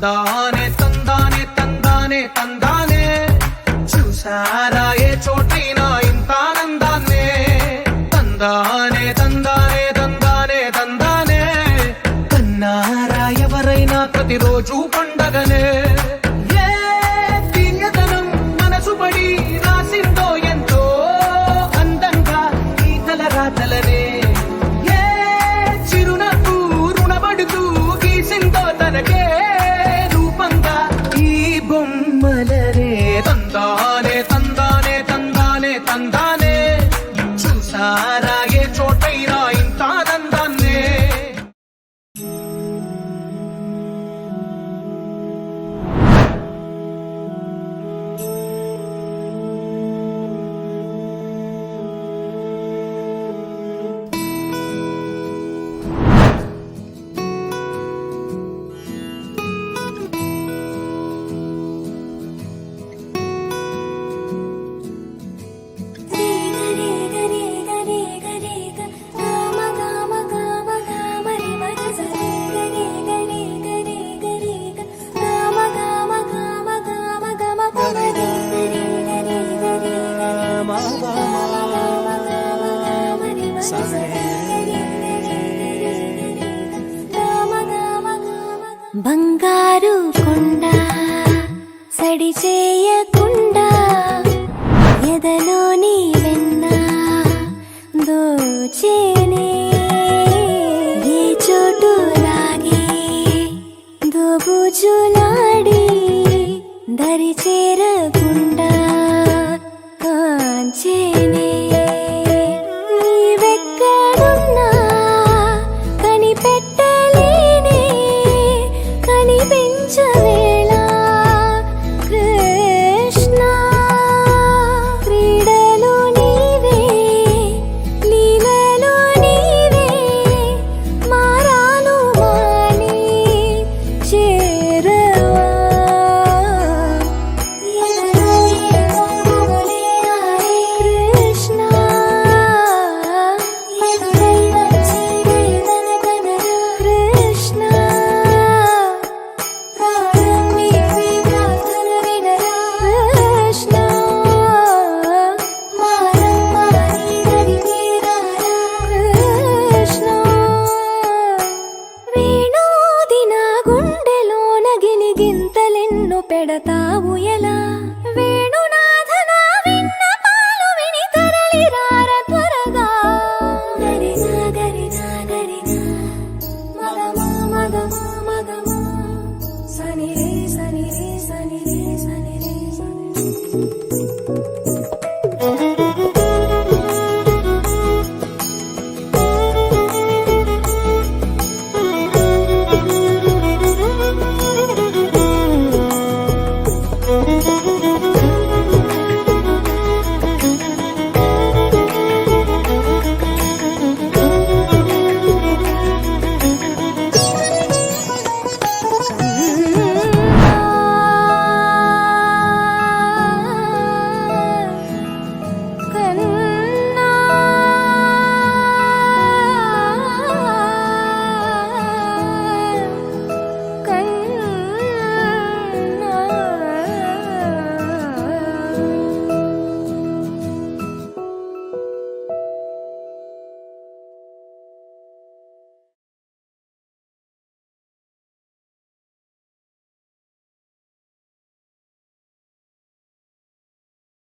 తందానే తందానే తందానే తందానే చూసారా ఏ చోటైనా ఇంత ఆనందాన్నే తందానే తందానే తందానే తందానే కన్నారా ఎవరైనా ప్రతిరోజు పండగనే ఏ తీయదనం మనసు పడి రాసిందో ఎంతో అందంగా ఈ తలరాతలనే ఏ చిరునవ్వు రుణపడుతూ గీసిందో తనకే రూపంగా ఈ బొమ్మలనే తందానే తందానే తందానే తందానే చూసారా ఏ చోటైనా ఇంత ఆనందాన్నే బంగారు కొండ సడి చేయకుండా ఎదలోని వెన్న దోచేనే ఏ చోటు లాగే దోబుజులాడి దరి చేర